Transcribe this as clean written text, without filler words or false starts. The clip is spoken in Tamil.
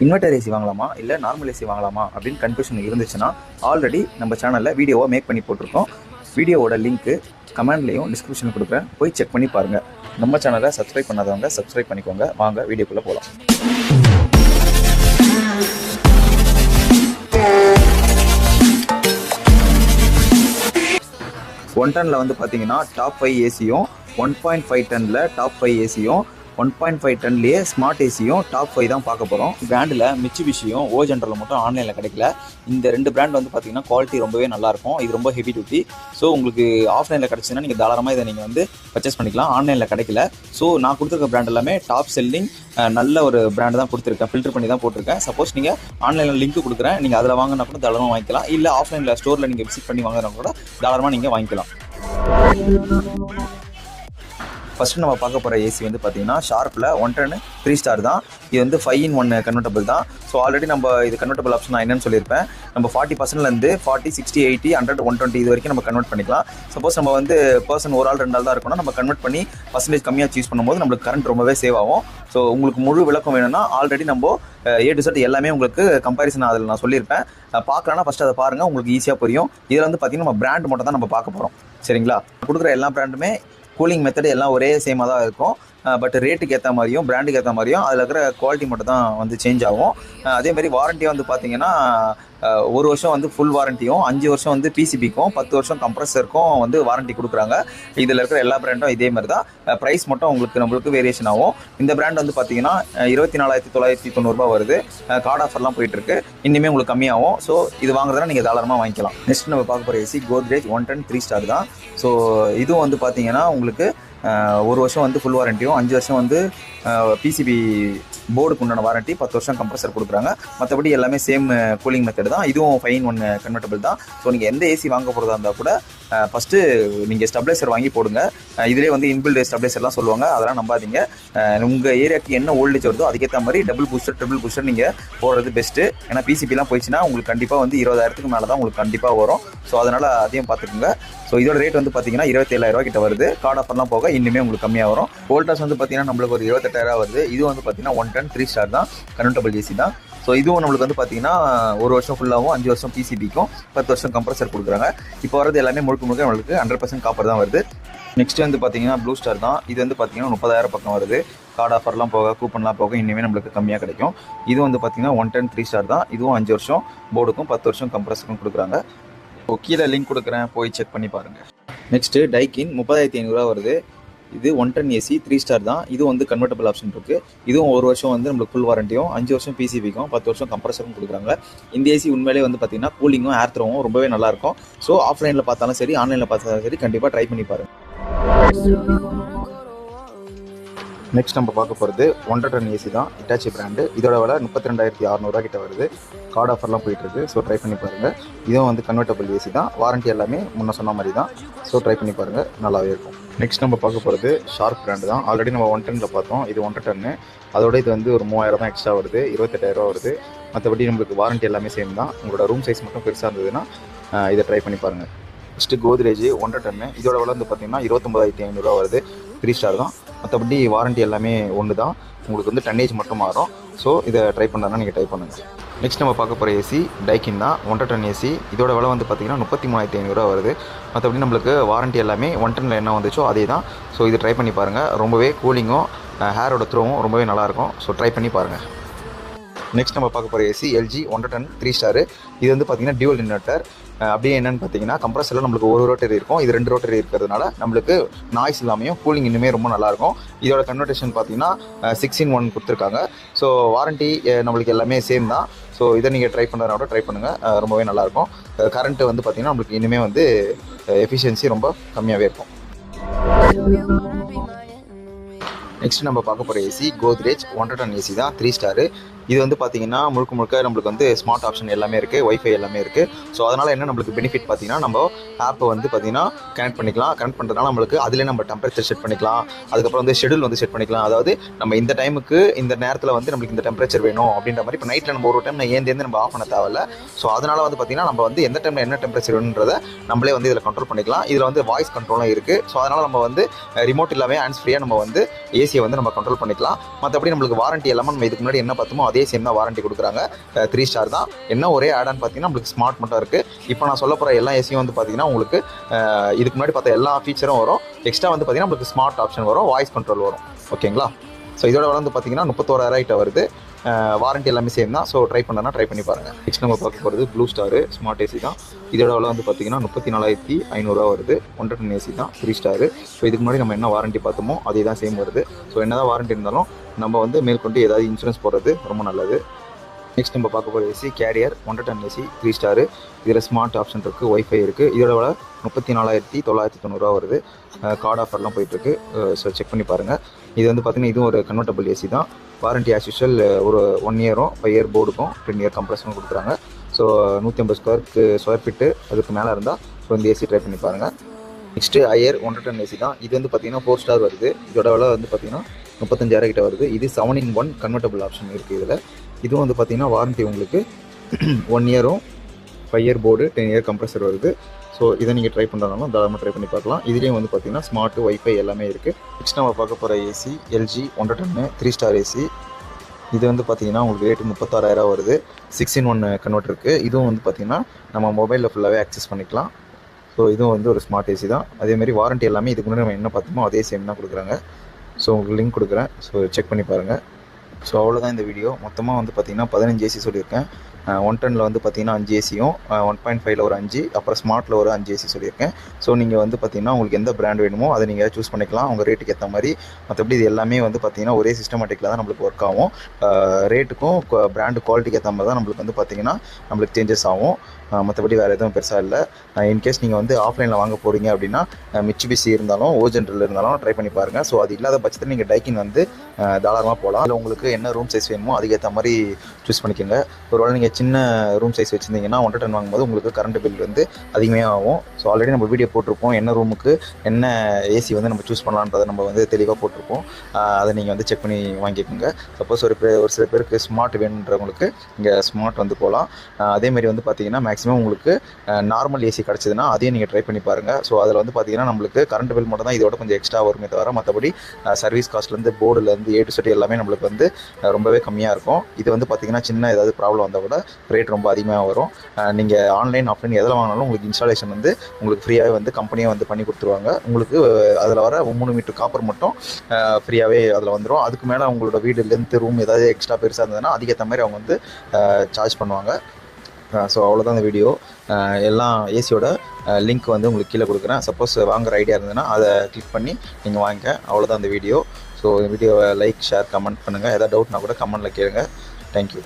இன்வெர்டர் ஏசி வாங்கலாமா இல்லை நார்மல் ஏசி வாங்கலாமா அப்படின்னு கன்ஃபியூஷன் இருந்துச்சுன்னா ஆல்ரெடி நம்ம சேனலில் வீடியோவை மேக் பண்ணி போட்டிருக்கோம். வீடியோவோட லிங்க்கு கமெண்ட்லேயும் டிஸ்கிரிப்ஷனில் கொடுக்குறேன், போய் செக் பண்ணி பாருங்கள். நம்ம சேனலை சப்ஸ்கிரைப் பண்ணாதவங்க சப்ஸ்கிரைப் பண்ணிக்கோங்க. வாங்க வீடியோக்குள்ளே போகலாம். 110 வந்து பார்த்தீங்கன்னா டாப் 5 ஏசியும் 1.5 டன்னில் டாப் 5 ஏசியும் 1.5 டன்லேயே ஸ்மார்ட் ஏசியும் டாப் 5 தான் பார்க்க போகிறோம். பிராண்டில் மிட்சுபிஷியும் ஓஜென்டரில் மட்டும் ஆன்லைனில் கிடைக்கல. இந்த 2 பிராண்ட் வந்து பார்த்தீங்கன்னா குவாலிட்டி ரொம்பவே நல்லாயிருக்கும். இது ரொம்ப ஹெவி டியூட்டி. ஸோ உங்களுக்கு ஆஃப்லைனில் கிடச்சின்னா நீங்கள் தாராளமாக இதை நீங்கள் வந்து பர்ச்சேஸ் பண்ணிக்கலாம். ஆன்லைனில் கிடைக்கல. ஸோ நான் கொடுத்துருக்க பிராண்ட் எல்லாமே டாப் செல்லிங் நல்ல ஒரு பிராண்டு தான் கொடுத்துருக்கேன். ஃபில்டர் பண்ணி தான் போட்டிருக்கேன். சப்போஸ் நீங்கள் ஆன்லைனில் லிங்க் கொடுக்குறேன், நீங்கள் அதில் வாங்கினா கூட தாராளமாக வாங்கிக்கலாம். இல்லை ஆஃப்லைனில் ஸ்டோரில் நீங்கள் விசிட் பண்ணி வாங்கினா கூட தாராளமாக நீங்கள் வாங்கிக்கலாம். ஃபஸ்ட்டு நம்ம பார்க்க போகிற ஏசி வந்து பார்த்தீங்கன்னா ஷார்ப்பில் 110 3 ஸ்டார் தான். இது வந்து 5-in-1 கன்வெர்ட்டபிள் தான். ஸோ ஆல்ரெடி நம்ம இது கன்வெர்ட்டபிள் ஆப்ஷன் நான் என்னன்னு சொல்லியிருப்பேன். நம்ம 40%லேருந்து 40, 60, 80, 100, 120 இது வரைக்கும் நம்ம கன்வெர்ட் பண்ணிக்கலாம். சப்போஸ் நம்ம வந்து பர்சன் ஒரு ஆள் 2 ஆள் தான் இருக்கணும், நம்ம கன்வெர்ட் பண்ணி பர்சன்டேஜ் கம்மியாக யூஸ் பண்ணும்போது நம்மளுக்கு கரண்ட் ரொம்பவே சேவ் ஆகும். ஸோ உங்களுக்கு முழு விளக்கம் வேணும்னா ஆல்ரெடி நம்ம A to Z எல்லாமே உங்களுக்கு கம்பேரிசன் அதில் நான் சொல்லியிருப்பேன். பார்க்கலான்னா ஃபஸ்ட்டு அதை பாருங்கள், உங்களுக்கு ஈஸியாக புரியும். இதில் வந்து பார்த்திங்கன்னா நம்ம பிராண்ட் மட்டும் தான் நம்ம பார்க்க போகிறோம். சரிங்களா? கொடுக்குற எல்லா பிராண்டுமே கூலிங் மெத்தட் எல்லாம் ஒரே சேமாக தான் இருக்கும். பட் ரேட்டுக்கு ஏற்ற மாதிரியும் பிராண்டுக்கு ஏற்ற மாதிரியும் அதில் இருக்கிற குவாலிட்டி மட்டும் தான் வந்து சேஞ்ச் ஆகும். அதேமாதிரி வாரண்டியாக வந்து பார்த்திங்கன்னா 1 வருஷம் வந்து ஃபுல் வாரண்டியும் 5 வருஷம் வந்து பிசிபிக்கும் 10 வருஷம் கம்ப்ரஸருக்கும் வந்து வாரண்டி கொடுக்குறாங்க. இதில் இருக்கிற எல்லா பிராண்டும் இதே மாதிரி தான். ப்ரைஸ் மட்டும் நம்மளுக்கு வேரியேஷன் ஆகும். இந்த பிராண்ட் வந்து பார்த்திங்கன்னா 24,990 வருது. கார்டு ஆஃபர்லாம் போயிட்டுருக்கு. இன்னுமே உங்களுக்கு கம்மியாகும். ஸோ இது வாங்குறதுனா நீங்கள் தாராளமாக வாங்கிக்கலாம். நெக்ஸ்ட் நம்ம பார்க்க போகிற ஏசி கோத்ரேஜ் 110 3 ஸ்டார் தான். ஸோ இதுவும் வந்து பார்த்திங்கன்னா உங்களுக்கு 1 வருஷம் வந்து ஃபுல் வாரண்டியும் 5 வருஷம் வந்து பிசிபி போர்டுக்கு உண்டான வாரண்டி, 10 வருஷம் கம்ப்ரஸர் கொடுக்குறாங்க. மற்றபடி எல்லாமே சேம் கூலிங் மெத்தட் தான். இதுவும் 5-in-1 கன்வெர்ட்டபிள் தான். ஸோ நீங்கள் எந்த ஏசி வாங்க போகிறதா இருந்தால் கூட ஃபஸ்ட்டு நீங்கள் ஸ்டெபிளைசர் வாங்கி போடுங்க. இதிலே வந்து இன்பில்ட் ஸ்டெபிளைசர்லாம் சொல்லுவாங்க, அதெல்லாம் நம்பாதீங்க. உங்கள் ஏரியாவுக்கு என்ன ஓல்டேஜ் வருதோ அதுக்கேற்ற மாதிரி டபுள் பூஸ்டர் ட்ரிபிள் பூஸ்டர் நீங்கள் போடுறது பெஸ்ட்டு. ஏன்னா பிசிபிலாம் போயிடுச்சுன்னா உங்களுக்கு கண்டிப்பாக வந்து 20,000க்கு மேலே தான் உங்களுக்கு கண்டிப்பாக வரும். ஸோ அதனால் அதையும் பார்த்துக்குங்க. ஸோ இதோட ரேட் வந்து பார்த்தீங்கன்னா 27,000 கிட்ட வருது. கார்டு ஆஃபர்லாம் போக இன்னுமே உங்களுக்கு கம்மியாக வரும். வோல்டாஸ் வந்து பார்த்தீங்கன்னா நம்மளுக்கு ஒரு 28,000 வருது. இது வந்து பார்த்தீங்கன்னா 110 3 ஸ்டார் தான், கன்வெர்ட்டபிள் ஏசி தான். ஸோ இதுவும் நம்மளுக்கு வந்து பார்த்தீங்கன்னா 1 வருஷம் ஃபுல்லாகவும் 5 வருஷம் பிசிபிக்கும் 10 வருஷம் கம்ப்ரஸர் கொடுக்குறாங்க. இப்போ வரது எல்லாமே முழுக்க நம்மளுக்கு 100% காப்பர் தான் வருது. நெக்ஸ்ட் வந்து பார்த்தீங்கன்னா ப்ளூ ஸ்டார் தான். இது வந்து பார்த்தீங்கன்னா 30,000 பக்கம் வருது. கார்டு ஆஃபர்லாம் போக கூப்பன்லாம் போக இன்னுமே நம்மளுக்கு கம்மியாக கிடைக்கும். இது வந்து பார்த்தீங்கன்னா 110 3 ஸ்டார் தான். இதுவும் 5 வருஷம் போர்டுக்கும் 10 வருஷம் கம்ப்ரஸருக்கும் கொடுக்குறாங்க. கீழே லிங்க் கொடுக்குறேன், போய் செக் பண்ணி பாருங்கள். நெக்ஸ்ட்டு டைக்கின் 30,500 வருது. இது 110 ஏசி 3 ஸ்டார் தான். இது வந்து கன்வெர்ட்டபிள் ஆப்ஷன் இருக்குது. இதுவும் 1 வருஷம் வந்து நம்மளுக்கு ஃபுல் வாரண்டியும் 5 வருஷம் பிசிபிக்கும் 10 வருஷம் கம்ப்ரஸரும் கொடுக்குறாங்க. இந்த ஏசி உண்மையிலே வந்து பார்த்திங்கன்னா கூலிங்கும் ஏர் த்ரோவும் ரொம்பவே நல்லாயிருக்கும். ஸோ ஆஃப்லைனில் பார்த்தாலும் சரி ஆன்லைனில் பார்த்தாலும் சரி கண்டிப்பாக ட்ரை பண்ணி பாருங்கள். நெக்ஸ்ட் நம்ம பார்க்க போகிறது 110 ஏசி தான், இட்டாச்சி பிராண்டு. இதோட விலை 32,600 கிட்ட வருது. கார்டு ஆஃபர்லாம் போயிட்டுருக்கு. ஸோ ட்ரை பண்ணி பாருங்கள். இதுவும் வந்து கன்வெர்ட்டபிள் ஏசி தான். வாரண்ட்டி எல்லாமே முன்ன சொன்ன மாதிரி தான். ஸோ ட்ரை பண்ணி பாருங்கள், நல்லாவே இருக்கும். நெக்ஸ்ட் நம்ம பார்க்க போகிறது ஷார்ப் பிராண்டு தான். ஆல்ரெடி நம்ம 110 பார்த்தோம். இது 110. அதோட இது வந்து ஒரு 3,000 தான் எக்ஸ்ட்ரா வருது. 28,000 வருது. மற்றபடி நம்மளுக்கு வாரண்ட்டி எல்லாமே சேம் தான். உங்களோட ரூம் சைஸ் மட்டும் பெருசாக இருந்ததுன்னா இதை ட்ரை பண்ணி பாருங்கள். நெக்ஸ்ட்டு கோத்ரேஜ் 110. இதோட விலை வந்து பார்த்திங்கன்னா 29,500 வருது. 3 ஸ்டார் தான். மற்றபடி வாரண்ட்டி எல்லாமே ஒன்று தான். உங்களுக்கு வந்து டன்னேஜ் மட்டும் மாறும். ஸோ இதை ட்ரை பண்ணுறதுனா நீங்கள் ட்ரை பண்ணுங்கள். நெக்ஸ்ட் நம்ம பார்க்க போகிற ஏசி டைக்கின் தான், 110 ஏசி. இதோட விலை வந்து பார்த்திங்கன்னா 33,500 வருது. மற்றபடி நம்மளுக்கு வாரண்ட்டி எல்லாமே 110 என்ன வந்துச்சோ அதே தான். ஸோ இது ட்ரை பண்ணி பாருங்கள். ரொம்பவே கூலிங்கும் ஹேரோட த்ரோவும் ரொம்பவே நல்லாயிருக்கும். ஸோ ட்ரை பண்ணி பாருங்கள். நெக்ஸ்ட் நம்ம பார்க்க போகிற ஏசி எல்ஜி 110 3 ஸ்டார். இது வந்து பார்த்திங்கன்னா டியூவல் இன்வெர்ட்டர். அப்படியே என்னென்னு பார்த்தீங்கன்னா கம்ப்ரஸரில் நம்மளுக்கு 1 ரோட்டரி இருக்கும். இது 2 ரோட்டரி இருக்கிறதுனால நம்மளுக்கு நாய்ஸ் இல்லாமையும் கூலிங் இன்னுமே ரொம்ப நல்லாயிருக்கும். இதோட கன்வர்டேஷன் பார்த்தீங்கன்னா 6-in-1 கொடுத்துருக்காங்க. ஸோ வாரண்ட்டி நம்மளுக்கு எல்லாமே சேம் தான். ஸோ இதை நீங்கள் ட்ரை பண்ணுறதா கூட ட்ரை பண்ணுங்கள், ரொம்பவே நல்லாயிருக்கும். கரண்ட்டு வந்து பார்த்திங்கன்னா நம்மளுக்கு இனிமேல் வந்து எஃபிஷியன்சி ரொம்ப கம்மியாகவே இருக்கும். நெக்ஸ்ட் நம்ம பார்க்க போகிற ஏசி கோத்ரேஜ் 110 ஏசி தான், 3 ஸ்டார். இது வந்து பார்த்திங்கன்னா முழுக்க நம்மளுக்கு வந்து ஸ்மார்ட் ஆப்ஷன் எல்லாமே இருக்குது, ஒய்ஃபை எல்லாமே இருக்குது. ஸோ அதனால் என்ன நம்மளுக்கு பெனிஃபிட் பார்த்திங்கன்னா நம்ம ஆப்பை வந்து பார்த்திங்கன்னா கனெக்ட் பண்ணிக்கலாம். கனெக்ட் பண்ணுறதுனால நம்மளுக்கு அதிலே நம்ம டெம்பரேச்சர் செட் பண்ணிக்கலாம். அதுக்கப்புறம் வந்து ஷெடியூல் வந்து செட் பண்ணிக்கலாம். அதாவது நம்ம இந்த டைமுக்கு இந்த நேரத்தில் வந்து நம்மளுக்கு இந்த டெம்பரேச்சர் வேணும் அப்படின்ற மாதிரி. இப்போ நைட்டில் நம்ம ஒரு டைம் ஏந்து நம்ம ஆஃப் பண்ண தேவையில்ல. ஸோ அதனால் வந்து பார்த்திங்கன்னா நம்ம வந்து எந்த டைமில் என்ன டெம்பரேச்சர் வேணுன்றதை நம்மளே வந்து இதில் கண்ட்ரோல் பண்ணிக்கலாம். இதில் வந்து வாய்ஸ் கண்ட்ரோலும் இருக்குது. ஸோ அதனால் நம்ம வந்து ரிமோட் இல்லாமல் ஹேண்ட்ஸ் ஃப்ரீயாக நம்ம வந்து ஏசியை வந்து நம்ம கண்ட்ரோல் பண்ணிக்கலாம். மற்றபடி நம்மளுக்கு வாரண்ட்டி எல்லாமே நம்ம இதுக்கு முன்னாடி என்ன பார்த்தோமோ அதே சேம் தான் வாரண்டி கொடுக்குறாங்க. 3 ஸ்டார் தான். என்ன ஒரே ஆடான்னு பார்த்தீங்கன்னா நம்மளுக்கு ஸ்மார்ட் மட்டும் இருக்குது. இப்போ நான் சொல்ல போகிற எல்லா ஏசியும் வந்து பார்த்தீங்கன்னா உங்களுக்கு இதுக்கு முன்னாடி பார்த்த எல்லா ஃபீச்சரும் வரும். எக்ஸ்ட்ரா வந்து பார்த்தீங்கன்னா உங்களுக்கு ஸ்மார்ட் ஆப்ஷன் வரும், வாய்ஸ் கண்ட்ரோல் வரும். ஓகேங்களா? ஸோ இதோட விலை வந்து பார்த்தீங்கன்னா 31,000 வருது. வாரண்டி எல்லாமே சேம் தான். ஸோ ட்ரை பண்ணி பாருங்கள். நெக்ஸ்ட் நம்ம பார்க்க போகிறது ப்ளூ ஸ்டாரு ஸ்மார்ட் ஏசி தான். இதோட விலை வந்து பார்த்தீங்கன்னா 34,500 வருது. 1 டன் ஏசி தான், 3 ஸ்டாரு. ஸோ இதுக்கு முன்னாடி நம்ம என்ன வாரண்டி பார்த்தோமோ அதே தான் சேம் வருது. ஸோ என்ன தான் வாரண்டி இருந்தாலும் நம்ம வந்து மேற்கொண்டு ஏதாவது இன்சூரன்ஸ் போடுறது ரொம்ப நல்லது. நெக்ஸ்ட் நம்ம பார்க்க போகிற AC carrier 1 ton AC 3 star. இதில் ஸ்மார்ட் ஆப்ஷன் இருக்குது, ஒய்ஃபை இருக்குது. இதோட விலை 34,990 வருது. கார்டு ஆஃபர்லாம் போயிட்டுருக்கு. ஸோ செக் பண்ணி பாருங்கள். இது வந்து பார்த்திங்கன்னா இதுவும் ஒரு கன்வெர்ட்டபிள் ஏசி தான். வாரண்டி ஆஸ் யூஷுவல் ஒரு 1 இயரும் 5 இயர் போர்டுக்கும் 10 இயர் கம்ப்ரஸரும் கொடுக்குறாங்க. ஸோ 150 ஸ்கொயர் ஃபீட்டு அதுக்கு மேலே இருந்தால் ஸோ இந்த ஏசி ட்ரை பண்ணி பாருங்கள். நெக்ஸ்ட்டு ஐயர் 1 டன் ஏசி தான். இது வந்து பார்த்திங்கன்னா 4 ஸ்டார் வருது. இதோட விலை வந்து பார்த்திங்கன்னா 35,000 வருது. இது 7-in-1 கன்வெர்ட்டபிள் ஆப்ஷன் இருக்குது இதில். இதுவும் வந்து பார்த்திங்கன்னா வாரண்டி உங்களுக்கு 1 இயரும் 5 இயர் போர்டு 10 இயர் கம்ப்ரஸர் வருது. ஸோ இதை நீங்கள் ட்ரை பண்ணுறதுனாலும் தாராளமாக ட்ரை பண்ணி பார்க்கலாம். இதுலேயும் வந்து பார்த்திங்கன்னா ஸ்மார்ட்டு ஒய்ஃபை எல்லாமே இருக்குது. நெக்ஸ்ட் நம்ம பார்க்க போகிற ஏசி எல்ஜி 1 டன்னு 3 ஸ்டார் ஏசி. இது வந்து பார்த்திங்கன்னா உங்களுக்கு ரேட்டு 36,000 வருது. 6-in-1 கன்வெர்ட்டர் இருக்குது. இதுவும் வந்து பார்த்திங்கன்னா நம்ம மொபைலில் ஃபுல்லாகவே ஆக்சஸ் பண்ணிக்கலாம். ஸோ இதுவும் வந்து ஒரு ஸ்மார்ட் ஏசி தான். அதேமாதிரி வாரண்டி எல்லாமே இதுக்கு முன்னாடி நம்ம என்ன பார்த்தோமோ அதே சேம் தான் கொடுக்குறாங்க. ஸோ உங்களுக்கு லிங்க் கொடுக்குறேன். ஸோ செக் பண்ணி பாருங்கள். ஸோ அவ்வளோதான் இந்த வீடியோ. மொத்தமாக வந்து பார்த்திங்கன்னா 15 ஏசி சொல்லியிருக்கேன். 1 டன்னில் வந்து பார்த்திங்கன்னா 5 ஏசியும் 1.5ல் ஒரு 5, அப்புறம் ஸ்மார்ட்டில் ஒரு 5 ஏசி சொல்லியிருக்கேன். ஸோ நீங்கள் வந்து பார்த்திங்கன்னா உங்களுக்கு எந்த பிராண்ட் வேணுமோ அதை நீங்கள் சூஸ் பண்ணிக்கலாம் உங்கள் ரேட்டுக்கு ஏற்ற மாதிரி. மற்றபடி இது எல்லாமே வந்து பார்த்திங்கன்னா ஒரே சிஸ்டமேட்டிக்கில் தான் நம்மளுக்கு ஒர்க் ஆகும். ரேட்டுக்கும் பிராண்டு குவாலிட்டிக்கு ஏற்ற மாதிரி தான் நம்மளுக்கு வந்து பார்த்திங்கன்னா நம்மளுக்கு சேஞ்சஸ் ஆகும். மற்றபடி வேறு எதுவும் பெருசாக இல்லை. இன்கேஸ் நீங்கள் வந்து ஆஃப்லைனில் வாங்க போகிறீங்க அப்படின்னா மிட்சுபிஷி இருந்தாலும் ஓஜென்ட்ரில் இருந்தாலும் ட்ரை பண்ணி பாருங்கள். ஸோ அது இல்லாத பட்சத்தில் நீங்கள் டைக்கின் வந்து தாராளமாக போகலாம். இல்லை உங்களுக்கு என்ன ரூம் சைஸ் வேணுமோ அதுக்கேற்ற மாதிரி சூஸ் பண்ணிக்கோங்க. ஒருவேளை நீங்கள் சின்ன ரூம் சைஸ் வச்சுருந்தீங்கன்னா 1 டன் வாங்கும்போது உங்களுக்கு கரண்ட் பில் வந்து அதிகமாக ஆகும். ஸோ ஆல்ரெடி நம்ம வீடியோ போட்டிருப்போம், என்ன ரூமுக்கு என்ன ஏசி வந்து நம்ம சூஸ் பண்ணலான்றதை நம்ம வந்து தெளிவாக போட்டிருப்போம். அதை நீங்கள் வந்து செக் பண்ணி வாங்கிக்கோங்க. சப்போஸ் ஒரு சில பேருக்கு ஸ்மார்ட் வேணுன்றவங்களுக்கு இங்கே ஸ்மார்ட் வந்து போகலாம். அதேமாதிரி வந்து பார்த்திங்கன்னா மேக்ஸிமம் உங்களுக்கு நார்மல் ஏசி கிடச்சிதுன்னா அதையும் நீங்கள் ட்ரை பண்ணி பாருங்கள். ஸோ அதில் வந்து பார்த்திங்கன்னா நம்மளுக்கு கரண்ட் பில் மட்டும் தான் இதோட கொஞ்சம் எக்ஸ்ட்ரா வருமே தவிர மற்றபடி சர்வீஸ் காஸ்ட்லேருந்து போர்டுலேருந்து A to Z எல்லாமே நம்மளுக்கு வந்து ரொம்பவே கம்மியாக இருக்கும். இது வந்து பார்த்திங்கன்னா சின்ன ஏதாவது ப்ராப்ளம் வந்தால் கூட ரேட் ரொம்ப அதிகமாக வரும். நீங்கள் ஆன்லைன் ஆஃப்லைன் எதில் வாங்கினாலும் உங்களுக்கு இன்ஸ்டாலேஷன் வந்து உங்களுக்கு ஃப்ரீயாகவே வந்து கம்பெனியாக வந்து பண்ணி கொடுத்துருவாங்க. உங்களுக்கு அதில் வர 3 மீட்டர் காப்பர் மட்டும் ஃப்ரீயாகவே அதில் வந்துடும். அதுக்கு மேலே உங்களோட வீடு லென்த்து ரூம் ஏதாவது எக்ஸ்ட்ரா பெருசாக இருந்ததுன்னா அதுக்கேற்ற மாதிரி அவங்க வந்து சார்ஜ் பண்ணுவாங்க. ஸோ அவ்வளோதான் இந்த வீடியோ. எல்லாம் ஏசியோட லிங்க் வந்து உங்களுக்கு கீழே கொடுக்குறேன். சப்போஸ் வாங்குகிற ஐடியா இருந்ததுன்னா அதை கிளிக் பண்ணி நீங்கள் வாங்கிக்க. அவ்வளோதான் இந்த வீடியோ. ஸோ இந்த வீடியோவை லைக், ஷேர், கமெண்ட் பண்ணுங்கள். எதாவது டவுட்னா கூட கமெண்ட்டில் கேளுங்க. தேங்க்யூ.